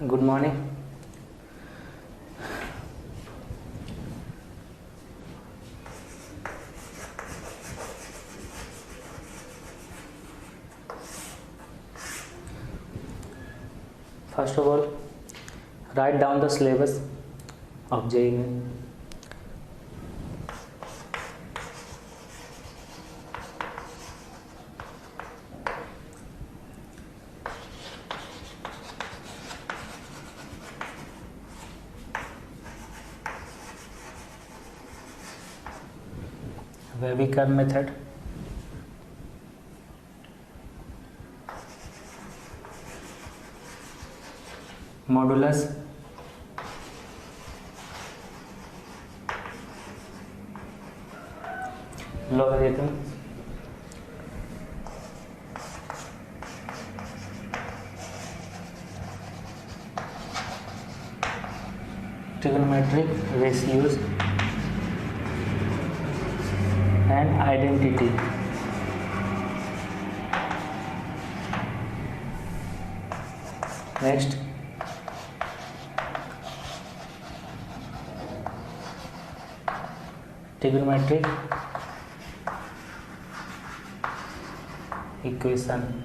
Good morning. First of all, write down the syllabus of JEE Main. Webicon method, modulus, logarithm, trigonometric ratios, and identity. Next, trigonometric equation.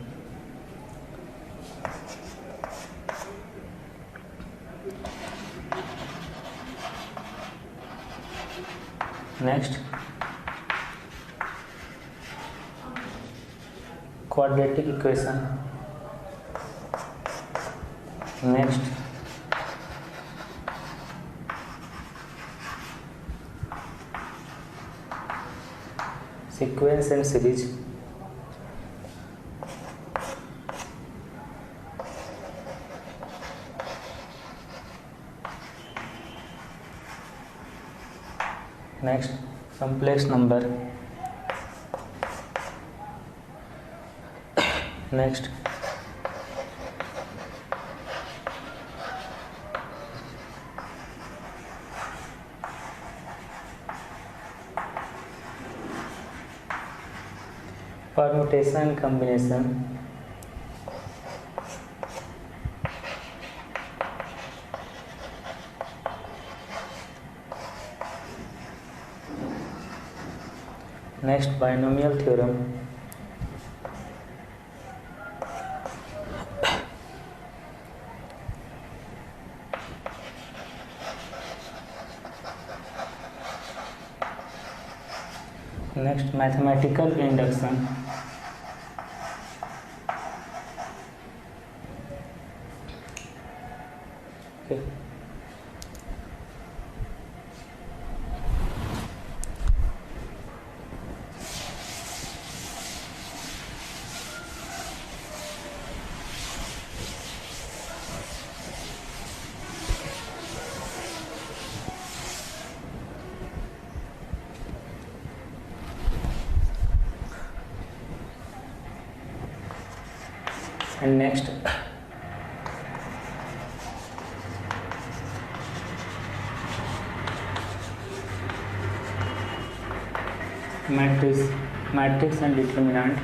Next, quadratic equation. Next, sequence and series. Next, complex number. Next, permutation combination. Next, binomial theorem. Next, mathematical induction. Okay. And next, matrix and determinant.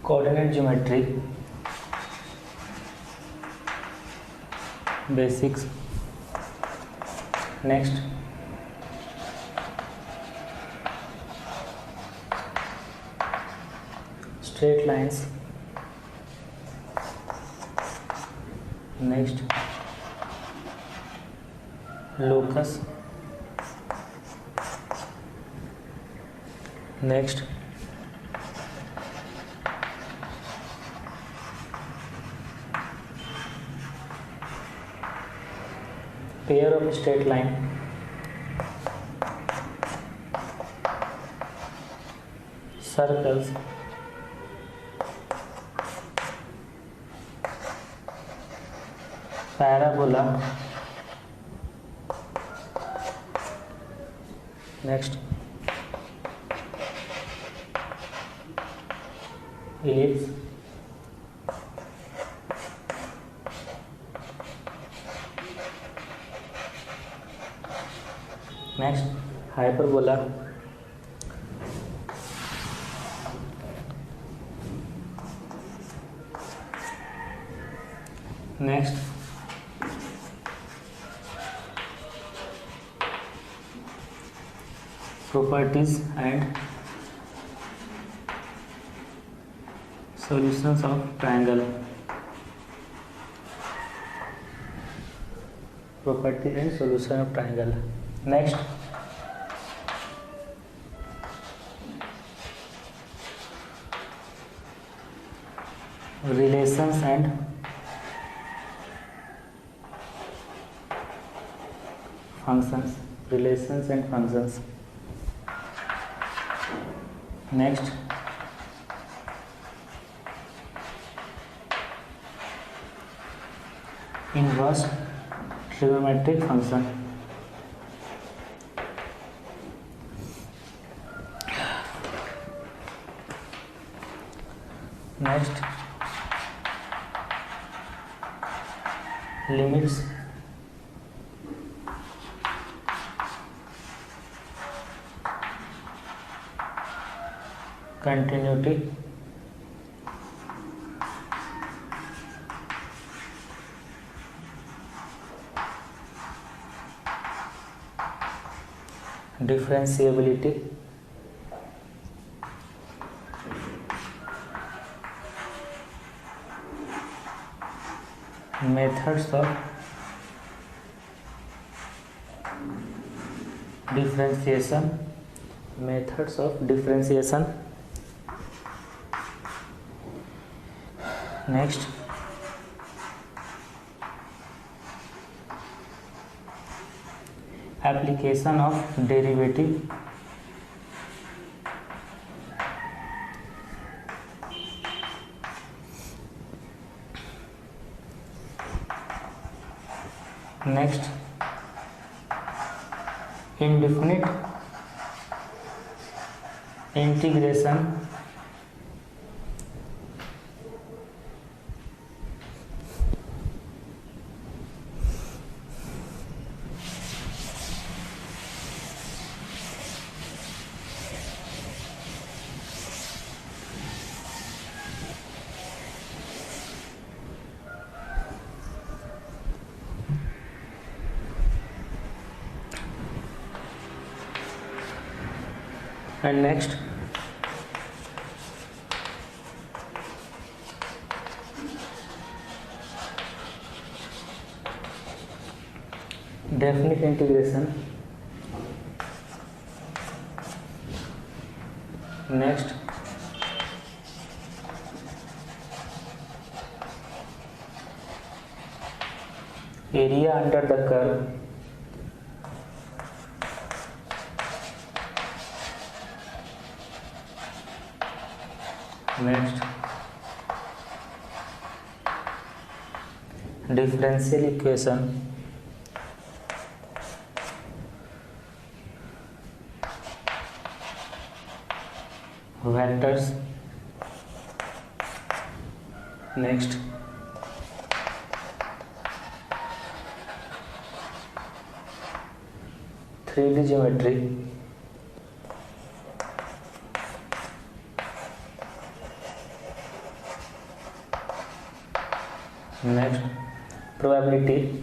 Coordinate geometry. Basics. Next, straight lines. Next, locus. Next, pair of straight line. Circles. Parabola. Next, ellipse. Hyperbola next properties and solutions of triangle. Property and solution of triangle. Next, relations and functions. Relations and functions. Next, inverse trigonometric function. Next, limits, continuity, differentiability, methods of differentiation, methods of differentiation. Next, application of derivative. Next, indefinite integration. And next, definite integration. Next, area under the curve. Next, differential equation. Vectors. Next, 3D geometry. Next, probability.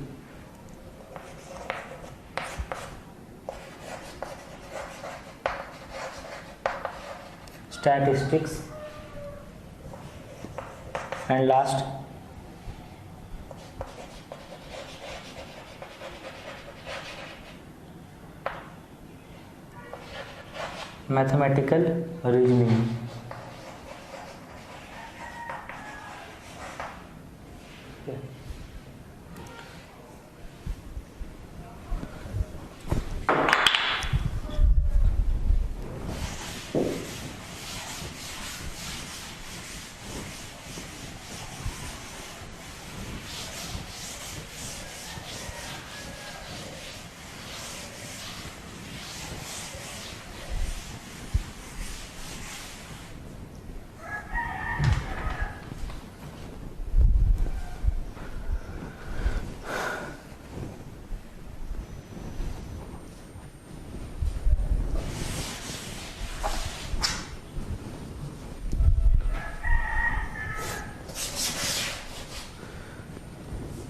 Statistics. And last, mathematical reasoning.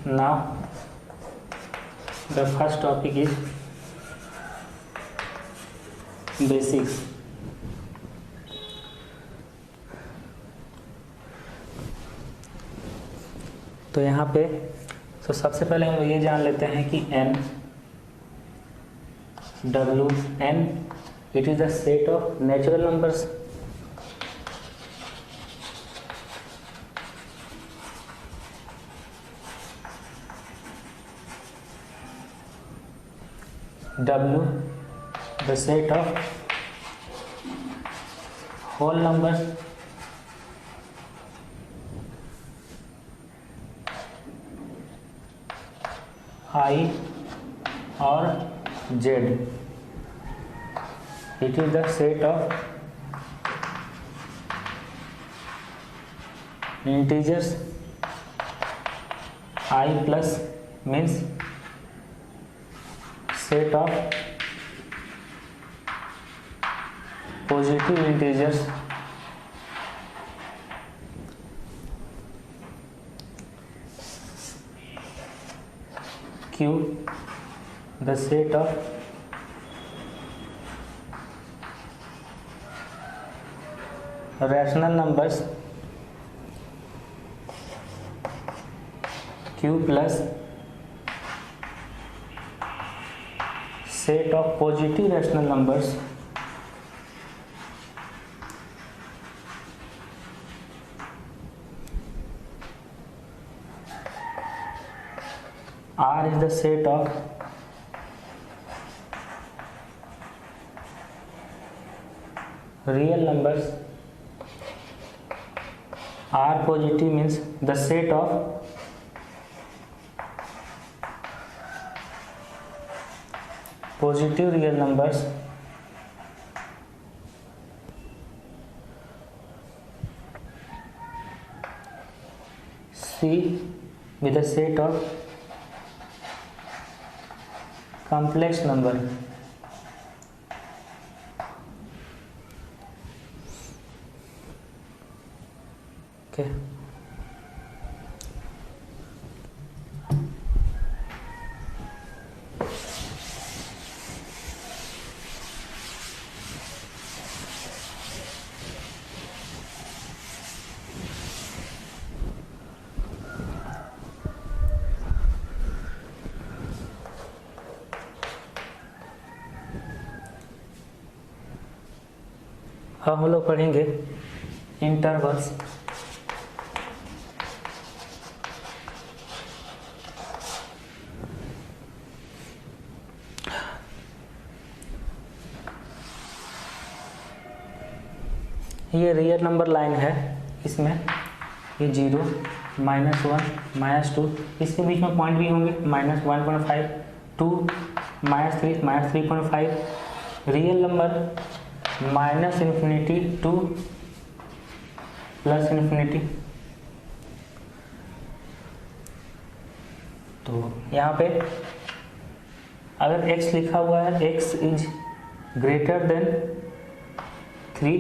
now the first topic is basics. तो यहाँ पे तो सबसे पहले हम ये जान लेते हैं कि n w n it is the set of natural numbers. W the set of whole numbers. I or Z it is the set of integers. I plus means set of positive integers. Q the set of rational numbers. Q plus set of positive rational numbers. R is the set of real numbers. R positive means the set of positive real numbers. C with the set of complex number. Okay. अब हम लोग पढ़ेंगे intervals. ये real number line है, इसमें ये 0, -1, -2, इसके बीच में पॉइंट भी होंगे, -1.5, 2, -3, -3.5। Real number -∞ to +∞। तो यहाँ पे अगर x लिखा हुआ है, x is greater than 3,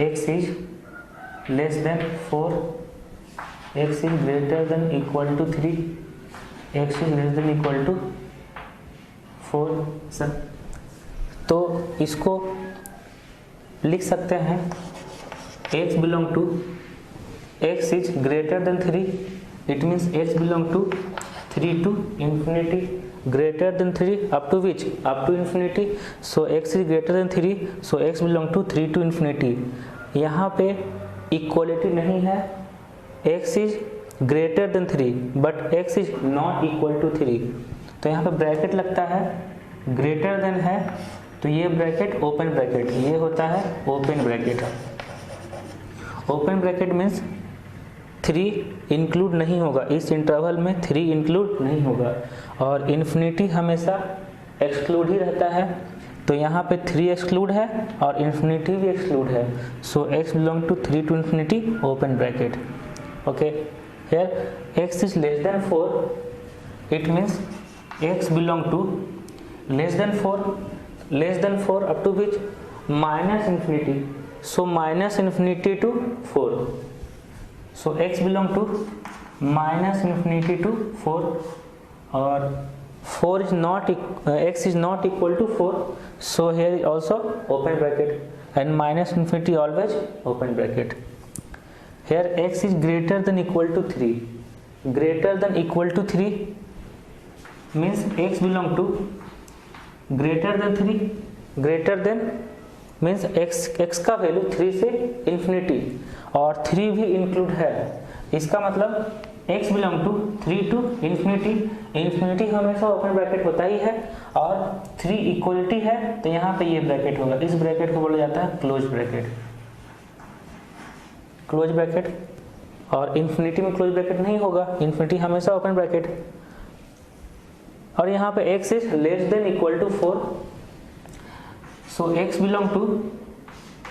x is less than 4, x is greater than equal to 3, x is less than equal to 4। Sir तो इसको लिख सकते हैं x belong to x is greater than 3, it means x belong to 3 to infinity, greater than 3 up to which, up to infinity. So x is greater than 3, so x belong to 3 to infinity. यहाँ पे equality नहीं है, x is greater than 3 but x is not equal to 3, तो यहाँ पे bracket लगता है, greater then है तो ये ब्रैकेट ओपन ब्रैकेट, ये होता है open bracket. Open bracket means 3 include नहीं होगा, इस इंटरवल में 3 इंक्लूड नहीं होगा, और इन्फिनिटी हमेशा एक्सक्लूड ही रहता है, तो यहाँ पे 3 एक्सक्लूड है और इन्फिनिटी भी एक्सक्लूड है। So x belong to 3 to infinity open bracket. Okay, here x is less than 4, it means x belong to less than 4 up to which -∞, so -∞ to 4, So x belong to minus infinity to 4 or 4 is not x is not equal to 4, so here is also open bracket and minus infinity always open bracket. Here x is greater than equal to 3. Greater than equal to 3 means x belong to greater than 3. greater than means x का value 3 से infinity और 3 भी include है, इसका मतलब x belong to 3 to infinity. Infinity हमेशा open bracket होता ही है और 3 इक्वलिटी है तो यहाँ पे ये ब्रैकेट होगा. इस ब्रैकेट को बोला जाता है क्लोज ब्रैकेट. क्लोज ब्रैकेट और इन्फिनिटी में क्लोज ब्रैकेट नहीं होगा, इन्फिनिटी हमेशा ओपन ब्रैकेट. और यहाँ पे x is less than equal to 4, so x belong to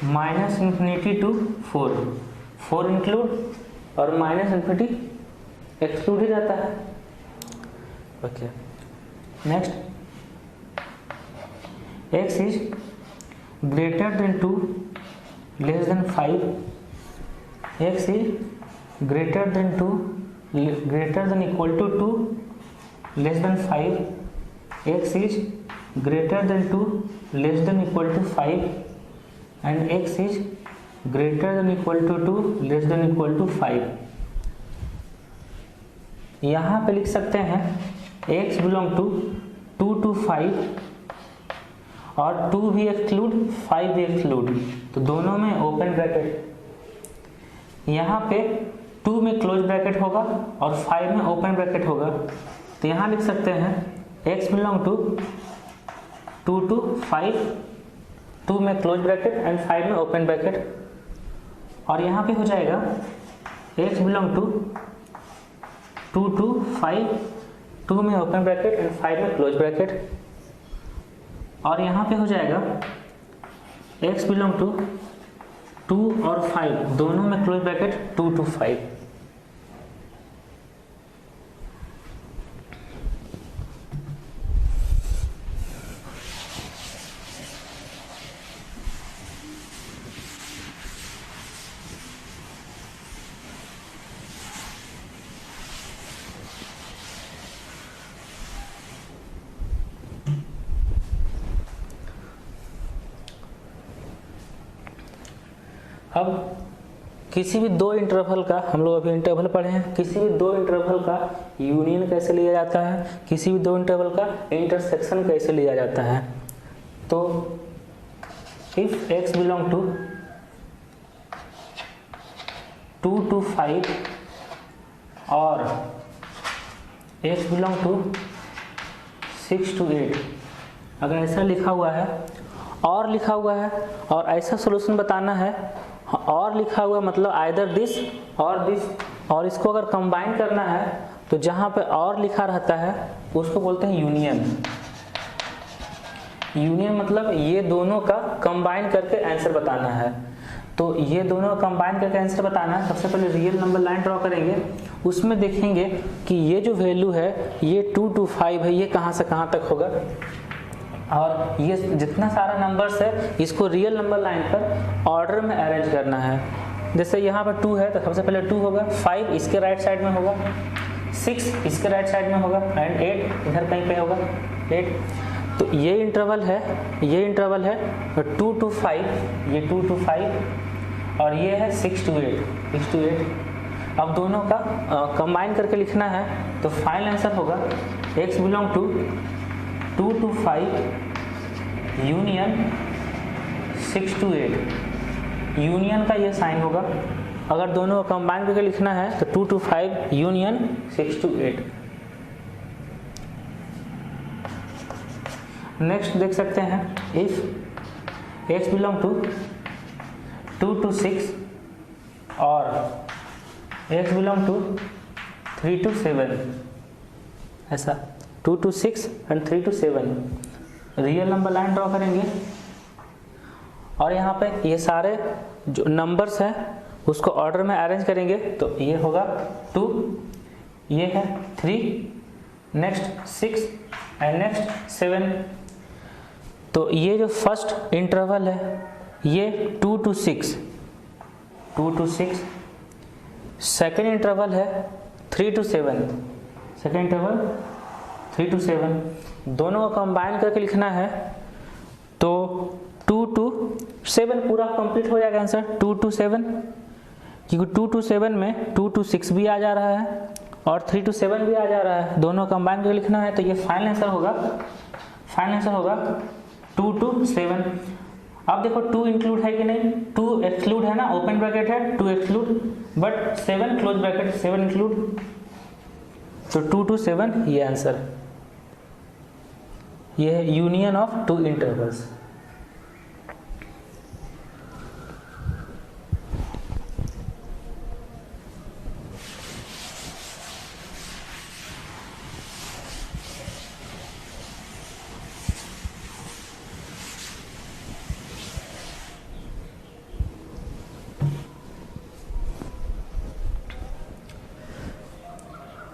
minus infinity to 4. 4 include और माइनस इन्फिनिटी एक्सक्लूड ही रहता है. Okay, next x is greater than 2 less than 5. x is greater than 2 greater than equal to 2 less than 5. x is greater than 2 less than equal to 5 and x is greater than equal to 2 less than equal to 5. यहाँ पे लिख सकते हैं x belong to 2 to 5 और 2 भी exclude 5 भी exclude, तो दोनों में ओपन ब्रैकेट. यहाँ पे 2 में क्लोज ब्रैकेट होगा और 5 में ओपन ब्रैकेट होगा, तो यहाँ लिख सकते हैं x belong to 2 to 5, 2 में क्लोज ब्रैकेट एंड 5 में ओपन ब्रैकेट. और यहाँ पे हो जाएगा x बिलोंग टू 2 to 5, 2 में ओपन ब्रैकेट एंड 5 में क्लोज ब्रैकेट. और यहाँ पे हो जाएगा x बिलोंग टू 2 और 5 दोनों में क्लोज ब्रैकेट 2 to 5. अब किसी भी दो इंटरवल का, हम लोग अभी इंटरवल पढ़े हैं, किसी भी दो इंटरवल का यूनियन कैसे लिया जाता है, किसी भी दो इंटरवल का इंटरसेक्शन कैसे लिया जाता है. तो if x belong to 2 to 5 और x बिलोंग टू 6 to 8, अगर ऐसा लिखा हुआ है और लिखा हुआ है और ऐसा सॉल्यूशन बताना है, और लिखा हुआ मतलब आइदर दिस और दिस, और इसको अगर कंबाइन करना है तो जहाँ पे और लिखा रहता है उसको बोलते हैं यूनियन. यूनियन मतलब ये दोनों का कंबाइन करके आंसर बताना है. तो ये दोनों कंबाइन करके आंसर बताना है. सबसे पहले रियल नंबर लाइन ड्रॉ करेंगे, उसमें देखेंगे कि ये जो वैल्यू है ये 2 to 5 है, ये कहाँ से कहाँ तक होगा, और ये जितना सारा नंबर्स है इसको रियल नंबर लाइन पर ऑर्डर में अरेंज करना है. जैसे यहाँ पर 2 है तो सबसे पहले 2 होगा, 5 इसके राइट साइड में होगा, 6 इसके राइट साइड में होगा एंड 8 इधर कहीं पे होगा 8. तो ये इंटरवल है 2 to 5, ये 2 to 5 और ये है 6 to 8. अब दोनों का कंबाइन करके लिखना है तो फाइनल आंसर होगा x belong to 2 to 5 union 6 to 8. Union का ये साइन होगा. अगर दोनों को कंबाइन करके लिखना है तो 2 to 5 यूनियन 6 to 8. नेक्स्ट देख सकते हैं if x belong to 2 to 6 और x बिलोंग टू 3 to 7, ऐसा 2 to 6 and 3 to 7 real number line draw करेंगे. और यहाँ पे ये सारे जो नंबर्स हैं उसको ऑर्डर में अरेंज करेंगे. तो ये होगा 2, ये है 3, नेक्स्ट 6 एंड नेक्स्ट 7. तो ये जो फर्स्ट इंटरवल है ये 2 to 6, सेकेंड इंटरवल है 3 to 7, सेकेंड इंटरवल 3 to 7, दोनों को कंबाइन करके लिखना है तो 2 to 7 पूरा कंप्लीट हो जाएगा आंसर 2 to 7, क्योंकि 2 to 7 में 2 to 6 भी आ जा रहा है और 3 to 7 भी आ जा रहा है, दोनों कंबाइन करके लिखना है तो ये फाइनल आंसर होगा 2 to 7। अब देखो 2 इंक्लूड है कि नहीं, 2 एक्सक्लूड है ना, ओपन ब्रैकेट है 2 exclude, but 7 close bracket 7 include, तो 2 to 7 ये आंसर, ये है यूनियन ऑफ 2 इंटरवल्स।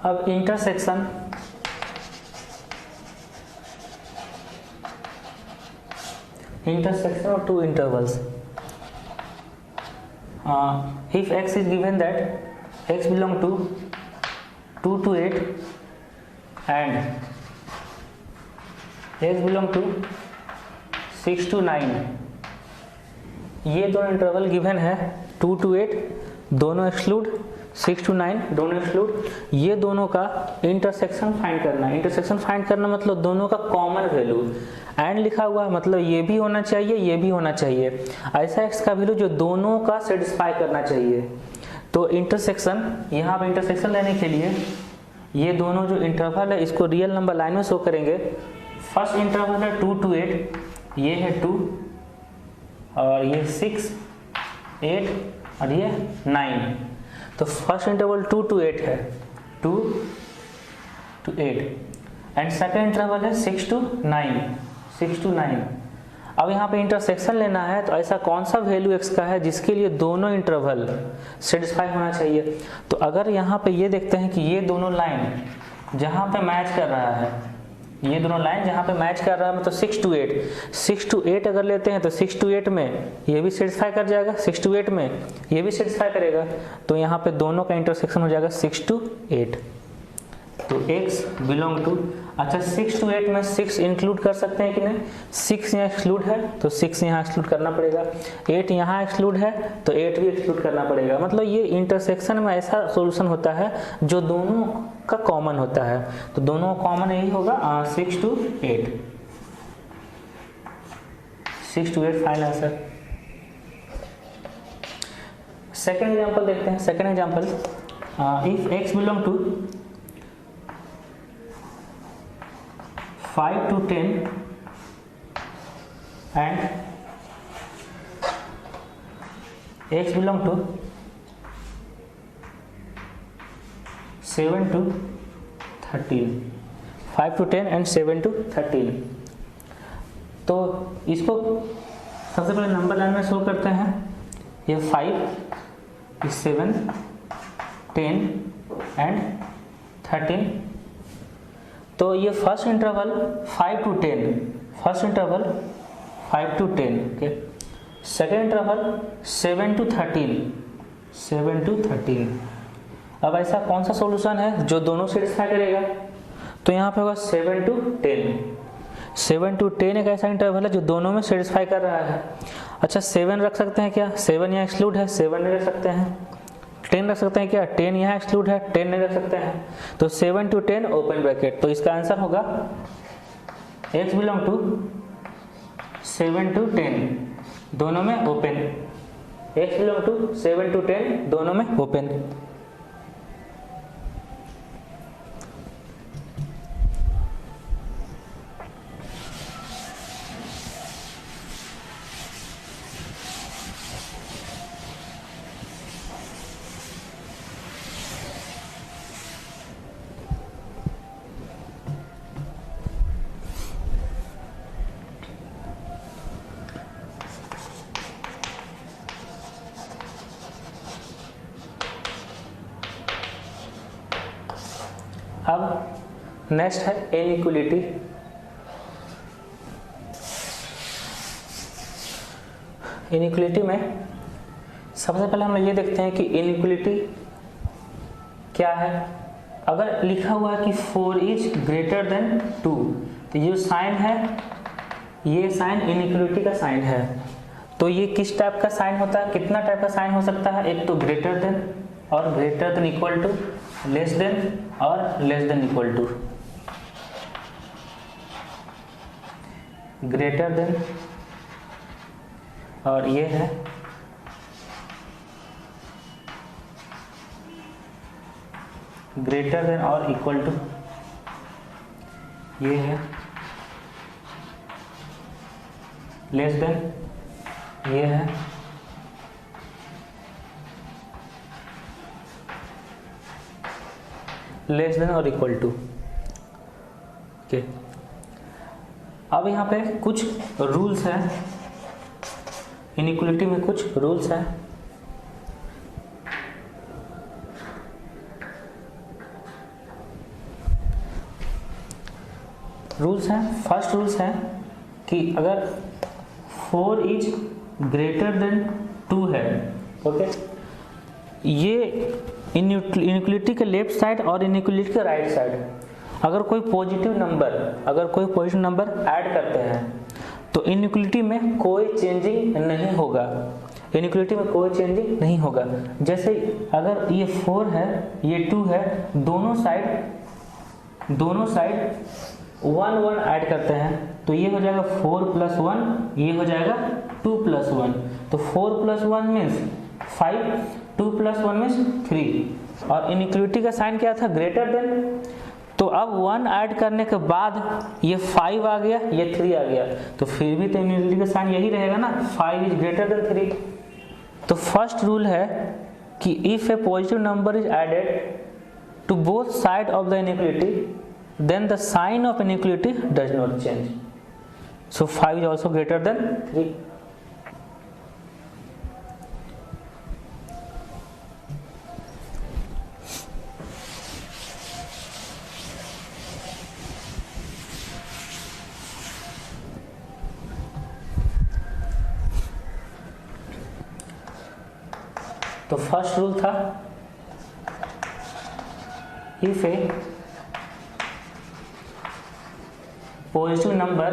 अब intersection of 2 intervals. If x is given that x belong to 2 to 8 and x belong to 6 to 9, ये दोनों इंटरवल गिवन है 2 to 8 दोनों एक्सक्लूड, 6 to 9 दोनों एक्सक्लूड, ये दोनों का इंटरसेक्शन फाइंड करना है। इंटरसेक्शन फाइंड करना मतलब दोनों का कॉमन वैल्यू, एंड लिखा हुआ मतलब ये भी होना चाहिए ये भी होना चाहिए, ऐसा एक्स का वैल्यू जो दोनों का सेटिस्फाई करना चाहिए। तो इंटरसेक्शन, यहाँ पे इंटरसेक्शन लेने के लिए ये दोनों जो इंटरवल है इसको रियल नंबर लाइन में शो करेंगे। फर्स्ट इंटरवल है 2 to 8, ये है 2 और ये 6 8 और ये 9, तो फर्स्ट इंटरवल 2 to 8 है, 2 to 8 एंड सेकेंड इंटरवल है 6 to 9। अब यहाँ पे इंटरसेक्शन लेना है तो ऐसा कौन सा वैल्यू x का है जिसके लिए दोनों इंटरवल सेटिस्फाई होना चाहिए। तो अगर यहाँ पे ये देखते हैं कि ये दोनों लाइन जहाँ पे मैच कर रहा है, ये दोनों लाइन जहाँ पे मैच कर रहा है मतलब 6 to 8 अगर लेते हैं तो 6 to 8 में ये भी सेटिस्फाई कर जाएगा, 6 to 8 में ये भी सेटिस्फाई करेगा, तो यहाँ पे दोनों का इंटरसेक्शन हो जाएगा 6 to 8। तो x बिलोंग टू, अच्छा 6 to 8 में 6 इंक्लूड कर सकते हैं कि नहीं, 6 यहाँ एक्सक्लूड है तो 6 यहाँ एक्सक्लूड करना पड़ेगा, 8 यहाँ एक्सक्लूड है तो 8 भी एक्सक्लूड करना पड़ेगा। मतलब ये इंटरसेक्शन में ऐसा सॉल्यूशन होता है जो दोनों का कॉमन होता है, तो दोनों कॉमन यही होगा 6 to 8 final answer. Second example देखते हैं। Second example, if x belong to 5 to 10 and x belong to 7 to 13, 5 to 10 and 7 to 13। तो इसको सबसे पहले नंबर लाइन में शो करते हैं, ये 5, 7, 10 एंड 13। तो ये first interval 5 to 10, first interval 5 to 10, okay. Second interval 7 to 13। अब ऐसा कौन सा सॉल्यूशन है जो दोनों सेटिस्फाई करेगा, तो यहाँ पे होगा 7 to 10। 7 to 10 एक ऐसा इंटरवल है जो दोनों में सेटिस्फाई कर रहा है। अच्छा 7 रख सकते हैं क्या, 7 यहाँ एक्सक्लूड है 7 नहीं रख सकते हैं, 10 रख सकते हैं क्या, 10 यहाँ एक्सक्लूड है 10 नहीं रख सकते हैं, तो 7 to 10 ओपन ब्रैकेट, तो इसका आंसर होगा x बिलोंग टू 7 to 10 दोनों में open, x belong to 7 to 10 दोनों में ओपन। अब नेक्स्ट है इनइक्वलिटी। इनइक्वलिटी में सबसे पहले हम लोग ये देखते हैं कि इनइक्वलिटी क्या है, अगर लिखा हुआ है कि 4 इज ग्रेटर देन 2, तो ये साइन है, ये साइन इनइक्वलिटी का साइन है। तो ये किस टाइप का साइन होता है, कितना टाइप का साइन हो सकता है, एक तो ग्रेटर देन और greater than equal to, less than और less than equal to, greater than और ये है ग्रेटर देन और इक्वल टू, ये है लेस देन, ये है लेस देन और इक्वल टू। ओके, अब यहाँ पे कुछ रूल्स हैं, इनइक्वलिटी में कुछ रूल्स हैं। रूल्स हैं, फर्स्ट रूल्स है कि अगर 4 इज ग्रेटर देन 2 है, ओके, ये इनइक्वलिटी के लेफ्ट साइड और इनइक्वलिटी के राइट साइड अगर कोई पॉजिटिव नंबर ऐड करते हैं तो इनइक्वलिटी में कोई चेंजिंग नहीं होगा, इनइक्वलिटी में कोई चेंजिंग नहीं होगा। जैसे अगर ये 4 है, ये 2 है, दोनों साइड 1 1 ऐड करते हैं तो ये हो जाएगा 4 + 1, ये हो जाएगा 2 + 1, तो 4 + 1 मीन्स 5, 2 + 1 मीन्स 3, और इनइक्वलिटी का साइन क्या था, ग्रेटर देन। तो अब 1 ऐड करने के बाद ये 5 आ गया, ये 3 आ गया, तो फिर भी तो इनइक्वलिटी का साइन यही रहेगा ना, 5 इज ग्रेटर देन 3। तो फर्स्ट रूल है कि if a positive number is added to both side of the inequality then the sign of inequality does not change. So 5 is also greater than 3. तो first rule था if a positive number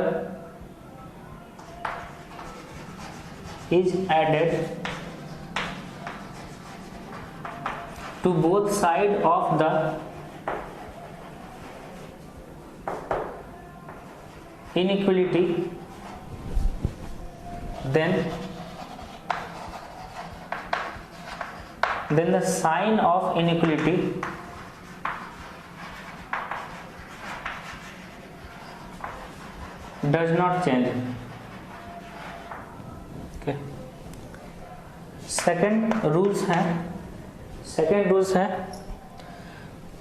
is added to both sides of the inequality, then the sign of inequality does not change. Okay. Second rules है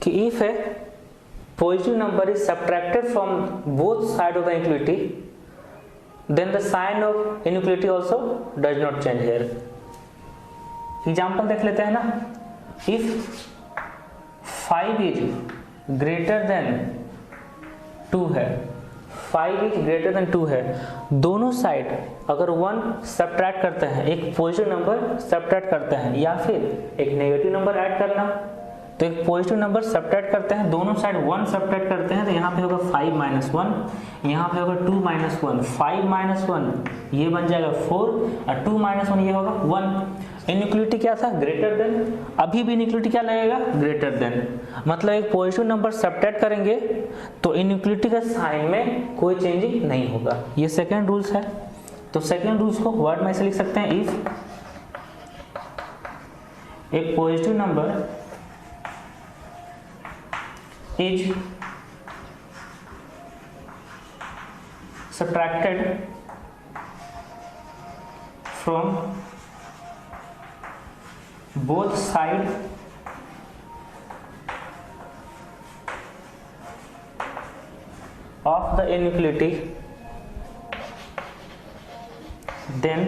कि if a positive number is subtracted from both side of the inequality then the sign of inequality also does not change here. Example देख लेते हैं ना, if 5 is greater than 2 है, 5 is greater than 2 है, दोनों side अगर 1 subtract करते हैं, एक पॉजिटिव नंबर सब्ट्रैक्ट करते हैं या फिर एक नेगेटिव नंबर ऐड करना, तो एक पॉजिटिव नंबर सब्ट्रैक्ट करते हैं, दोनों साइड 1 सब्ट्रैक्ट करते हैं, तो यहाँ पे होगा 5 - 1, यहाँ पे होगा 2 - 1, 5 - 1 ये बन जाएगा 4 और 2 - 1 ये होगा 1। इनइक्वलिटी क्या था, ग्रेटर देन। अभी भी इनइक्वलिटी क्या लगेगा, ग्रेटर देन। मतलब एक पॉजिटिव नंबर सब्ट्रैक्ट करेंगे तो इनइक्वलिटी का साइन में कोई चेंजिंग नहीं होगा। ये सेकेंड रूल्स है। तो सेकेंड रूल्स को वर्ड में ऐसे लिख सकते हैं, इफ एक positive number is subtracted from both sides of the inequality, then